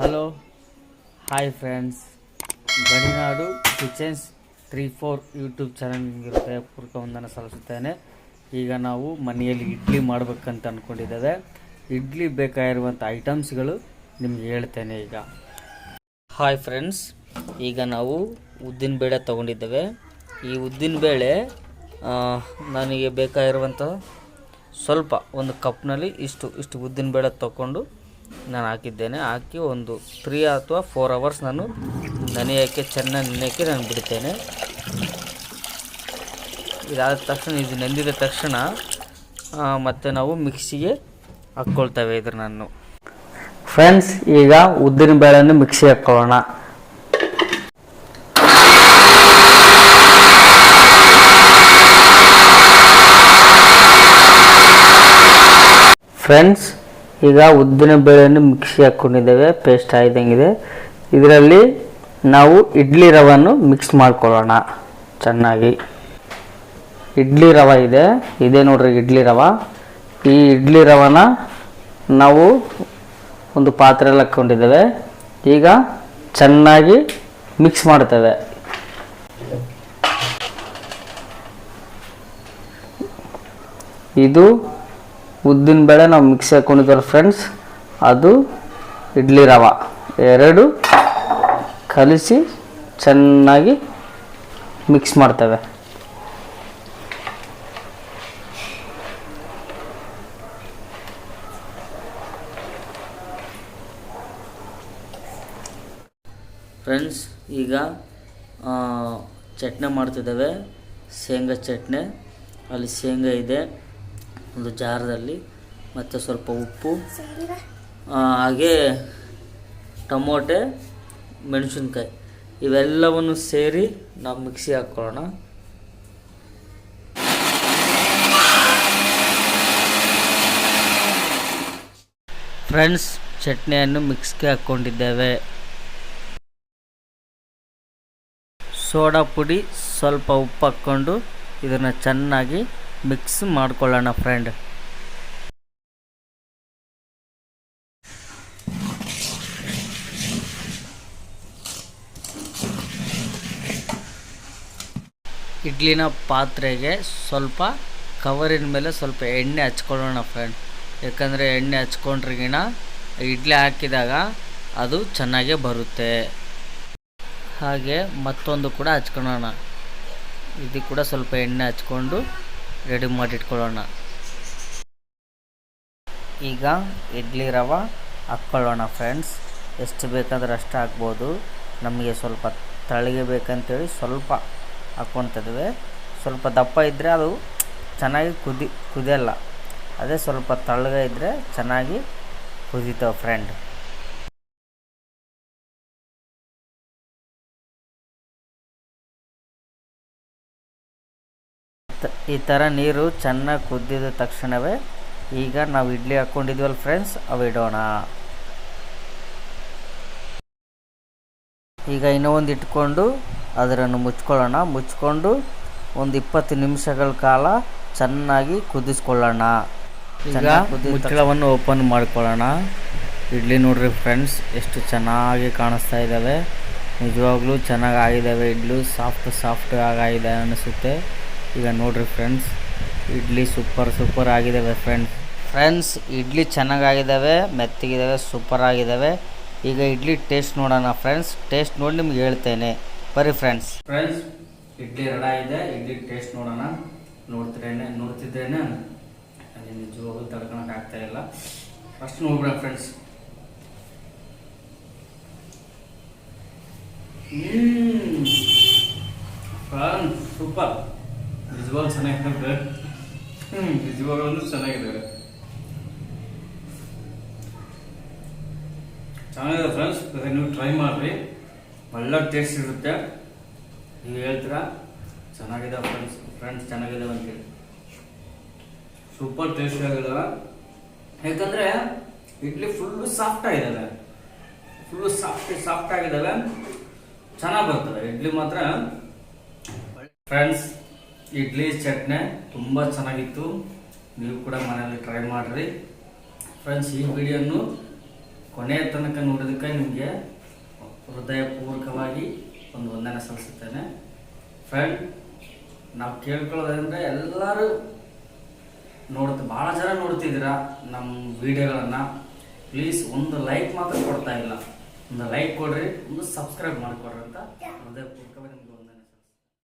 Hello hi friends, Gadinadu kitchens 3-4 YouTube ಚಾನಲ್ಗೆ ಹೃದಯಪೂರ್ವಕ ವಂದನೆ ಸಲ್ಲಿಸುತ್ತೇನೆ. ಈಗ ನಾವು ಮನೆಯಲ್ಲಿ ಇಡ್ಲಿ ಮಾಡಬೇಕಂತ ಅಂದ್ಕೊಂಡಿದ್ದೇವೆ. ಇಡ್ಲಿ ಬೇಕಾಗಿರುವಂಥ ಐಟಮ್ಸ್ಗಳು ನಿಮ್ಗೆ ಹೇಳ್ತೇನೆ ಈಗ. ಹಾಯ್ ಫ್ರೆಂಡ್ಸ್, ಈಗ ನಾವು ಉದ್ದಿನಬೇಳೆ ತೊಗೊಂಡಿದ್ದೇವೆ. ಈ ಉದ್ದಿನಬೇಳೆ ನನಗೆ ಬೇಕಾಗಿರುವಂಥ ಸ್ವಲ್ಪ ಒಂದು ಕಪ್ನಲ್ಲಿ ಇಷ್ಟು ಉದ್ದಿನಬೇಳೆ ತೊಗೊಂಡು ನಾನು ಹಾಕಿದ್ದೇನೆ. ಹಾಕಿ ಒಂದು 3 ಅಥವಾ 4 ಅವರ್ಸ್ ನಾನು ನೆನೆಯೋಕ್ಕೆ ಚೆನ್ನಾಗಿ ನೆನೆಯೋಕ್ಕೆ ನಾನು ಬಿಡ್ತೇನೆ. ಇದಾದ ತಕ್ಷಣ, ಇದು ನೆಂದಿದ ತಕ್ಷಣ ಮತ್ತೆ ನಾವು ಮಿಕ್ಸಿಗೆ ಹಾಕ್ಕೊಳ್ತೇವೆ ನಾನು. ಫ್ರೆಂಡ್ಸ್, ಈಗ ಉದ್ದಿನ ಬೇಳೆಯನ್ನು ಮಿಕ್ಸಿ ಹಾಕ್ಕೊಳ್ಳೋಣ. ಫ್ರೆಂಡ್ಸ್, ಈಗ ಉದ್ದಿನ ಬೇಳೆಯನ್ನು ಮಿಕ್ಸಿ ಹಾಕ್ಕೊಂಡಿದ್ದೇವೆ, ಪೇಸ್ಟ್ ಆಯ್ದಂಗಿದೆ. ಇದರಲ್ಲಿ ನಾವು ಇಡ್ಲಿ ರವನ್ನು ಮಿಕ್ಸ್ ಮಾಡ್ಕೊಳ್ಳೋಣ ಚೆನ್ನಾಗಿ. ಇಡ್ಲಿ ರವೆ ಇದೆ ನೋಡ್ರಿ, ಇಡ್ಲಿ ರವೆ. ಈ ಇಡ್ಲಿ ರವನ ನಾವು ಒಂದು ಪಾತ್ರೆಯಲ್ಲಿ ಹಾಕ್ಕೊಂಡಿದ್ದೇವೆ. ಈಗ ಚೆನ್ನಾಗಿ ಮಿಕ್ಸ್ ಮಾಡ್ತೇವೆ. ಇದು ಉದ್ದಿನ ಬೇಳೆ ನಾವು ಮಿಕ್ಸಿ ಹಾಕ್ಕೊಂಡಿದ್ದೇವೆ ಫ್ರೆಂಡ್ಸ್, ಅದು ಇಡ್ಲಿ ರವೆ ಎರಡು ಕಲಿಸಿ ಚೆನ್ನಾಗಿ ಮಿಕ್ಸ್ ಮಾಡ್ತೇವೆ. ಫ್ರೆಂಡ್ಸ್, ಈಗ ಚಟ್ನಿ ಮಾಡ್ತಿದ್ದೇವೆ, ಶೇಂಗಾ ಚಟ್ನಿ. ಅಲ್ಲಿ ಶೇಂಗಾ ಇದೆ ಒಂದು ಜಾರದಲ್ಲಿ, ಮತ್ತು ಸ್ವಲ್ಪ ಉಪ್ಪು, ಹಾಗೆ ಟೊಮೊಟೆ, ಮೆಣಸಿನ್ಕಾಯಿ ಇವೆಲ್ಲವನ್ನು ಸೇರಿ ನಾವು ಮಿಕ್ಸಿ ಹಾಕ್ಕೊಳ್ಳೋಣ. ಫ್ರೆಂಡ್ಸ್, ಚಟ್ನಿಯನ್ನು ಮಿಕ್ಸ್ಗೆ ಹಾಕ್ಕೊಂಡಿದ್ದೇವೆ. ಸೋಡಾ ಪುಡಿ, ಸ್ವಲ್ಪ ಉಪ್ಪು ಹಾಕ್ಕೊಂಡು ಇದನ್ನು ಚೆನ್ನಾಗಿ ಮಿಕ್ಸ್ ಮಾಡ್ಕೊಳ್ಳೋಣ ಫ್ರೆಂಡ್. ಇಡ್ಲಿನ ಪಾತ್ರೆಗೆ ಸ್ವಲ್ಪ ಕವರಿನ ಮೇಲೆ ಸ್ವಲ್ಪ ಎಣ್ಣೆ ಹಚ್ಕೊಳ್ಳೋಣ ಫ್ರೆಂಡ್. ಯಾಕಂದರೆ ಎಣ್ಣೆ ಹಚ್ಕೊಂಡ್ರಿಗಿನ ಇಡ್ಲಿ ಹಾಕಿದಾಗ ಅದು ಚೆನ್ನಾಗೇ ಬರುತ್ತೆ. ಹಾಗೆ ಮತ್ತೊಂದು ಕೂಡ ಹಚ್ಕೊಳ್ಳೋಣ. ಇದಕ್ಕೆ ಕೂಡ ಸ್ವಲ್ಪ ಎಣ್ಣೆ ಹಚ್ಕೊಂಡು ರೆಡಿ ಮಾಡಿಟ್ಕೊಳ್ಳೋಣ. ಈಗ ಇಡ್ಲಿ ರವೆ ಹಾಕ್ಕೊಳ್ಳೋಣ ಫ್ರೆಂಡ್ಸ್. ಎಷ್ಟು ಬೇಕಾದ್ರೆ ಅಷ್ಟು ಹಾಕ್ಬೋದು. ನಮಗೆ ಸ್ವಲ್ಪ ತಳಿಗೆ ಬೇಕಂತೇಳಿ ಸ್ವಲ್ಪ ಹಾಕ್ಕೊತಿದ್ವಿ. ಸ್ವಲ್ಪ ದಪ್ಪ ಇದ್ದರೆ ಅದು ಚೆನ್ನಾಗಿ ಕುದಿಯಲ್ಲ. ಅದೇ ಸ್ವಲ್ಪ ತಳ್ಳಗೆ ಇದ್ದರೆ ಚೆನ್ನಾಗಿ ಕುದೀತವೆ ಫ್ರೆಂಡ್. ಈ ಥರ ನೀರು ಚೆನ್ನಾಗಿ ಕುದ್ದಿದ ತಕ್ಷಣವೇ ಈಗ ನಾವು ಇಡ್ಲಿ ಹಾಕ್ಕೊಂಡಿದ್ವಲ್ಲ ಫ್ರೆಂಡ್ಸ್, ಅವು ಇಡೋಣ. ಈಗ ಇನ್ನೂ ಒಂದು ಇಟ್ಕೊಂಡು ಅದನ್ನು ಮುಚ್ಕೊಳ್ಳೋಣ. ಮುಚ್ಕೊಂಡು ಒಂದು 20 ನಿಮಿಷಗಳ ಕಾಲ ಚೆನ್ನಾಗಿ ಕುದಿಸ್ಕೊಳ್ಳೋಣ. ಈಗ ಮುಚ್ಚಳವನ್ನು ಓಪನ್ ಮಾಡ್ಕೊಳ್ಳೋಣ. ಇಡ್ಲಿ ನೋಡ್ರಿ ಫ್ರೆಂಡ್ಸ್, ಎಷ್ಟು ಚೆನ್ನಾಗಿ ಕಾಣಿಸ್ತಾ ಇದ್ದಾವೆ. ನಿಜವಾಗ್ಲೂ ಚೆನ್ನಾಗಿ ಆಗಿದ್ದಾವೆ. ಇಡ್ಲಿ ಸಾಫ್ಟ್ ಆಗಿದೆ ಅನಿಸುತ್ತೆ. ಈಗ ನೋಡ್ರಿ ಫ್ರೆಂಡ್ಸ್, ಇಡ್ಲಿ ಸೂಪರ್ ಆಗಿದ್ದಾವೆ ಫ್ರೆಂಡ್ಸ್. ಇಡ್ಲಿ ಚೆನ್ನಾಗಿದ್ದಾವೆ, ಮೆತ್ತಗಿದ್ದಾವೆ, ಸೂಪರ್ ಆಗಿದ್ದಾವೆ. ಈಗ ಇಡ್ಲಿ ಟೇಸ್ಟ್ ನೋಡೋಣ ಫ್ರೆಂಡ್ಸ್. ಟೇಸ್ಟ್ ನೋಡಿ ನಿಮ್ಗೆ ಹೇಳ್ತೇನೆ, ಬರ್ರಿ ಫ್ರೆಂಡ್ಸ್. ಇಡ್ಲಿ ರೆಡಿ ಆಗಿದೆ. ಇಡ್ಲಿ ಟೇಸ್ಟ್ ನೋಡೋಣ. ನೋಡ್ತಿದ್ದೇನೆ ಅಲ್ಲಿ ನಿಜವಾಗ್ಲೂ ತಡ್ಕೊಳಕ್ಕೆ ಆಗ್ತಾ ಇಲ್ಲ. First ನೋಡ್ಬಿಡ friends. ಸೂಪರ್, ನಿಜವಾಗ್ಲೂ ಚೆನ್ನಾಗಿದೆ. ನಿಜವಾಗ್ಲೂ ಚೆನ್ನಾಗಿದೆ ಫ್ರೆಂಡ್ಸ್. ನೀವು ಟ್ರೈ ಮಾಡಿರಿ, ಒಳ್ಳೆ ಟೇಸ್ಟ್ ಇರುತ್ತೆ. ನೀವು ಹೇಳ್ತೀರಾ ಚೆನ್ನಾಗಿದೆ ಫ್ರೆಂಡ್ಸ್ ಚೆನ್ನಾಗಿದೆ ಅಂತೇಳಿ. ಸೂಪರ್ ಟೇಸ್ಟ್ ಆಗಿದಾವೆ. ಯಾಕಂದರೆ ಇಡ್ಲಿ ಫುಲ್ಲು ಸಾಫ್ಟ್ ಆಗಿದ್ದಾವೆ, ಸಾಫ್ಟ್ ಆಗಿದ್ದಾವೆ. ಚೆನ್ನಾಗಿ ಬರ್ತದೆ ಇಡ್ಲಿ ಮಾತ್ರ ಫ್ರೆಂಡ್ಸ್. ಇಡ್ಲಿ ಚಟ್ನಿ ತುಂಬ ಚೆನ್ನಾಗಿತ್ತು. ನೀವು ಕೂಡ ಮನೆಯಲ್ಲಿ ಟ್ರೈ ಮಾಡಿರಿ ಫ್ರೆಂಡ್ಸ್. ಈ ವಿಡಿಯೋನು ಕೊನೆಯ ತನಕ ನೋಡೋದಕ್ಕೆ ನಿಮಗೆ ಹೃದಯಪೂರ್ವಕವಾಗಿ ಒಂದು ವಂದನೆ ಸಲ್ಲಿಸುತ್ತೇನೆ. ಫ್ರೆಂಡ್, ನಾವು ಕೇಳ್ಕೊಳ್ಳೋದಂದರೆ ಎಲ್ಲರೂ ಭಾಳ ಜನ ನೋಡ್ತಿದ್ದೀರಾ ನಮ್ಮ ವಿಡಿಯೋಗಳನ್ನು. ಪ್ಲೀಸ್ ಒಂದು ಲೈಕ್ ಮಾತ್ರ ಕೊಡ್ತಾ ಇಲ್ಲ. ಒಂದು ಲೈಕ್ ಕೊಡ್ರಿ, ಒಂದು ಸಬ್ಸ್ಕ್ರೈಬ್ ಮಾಡಿಕೊಡ್ರಿ ಅಂತ ಹೃದಯಪೂರ್ವಕವಾಗಿ ನಿಮ್ಗೆ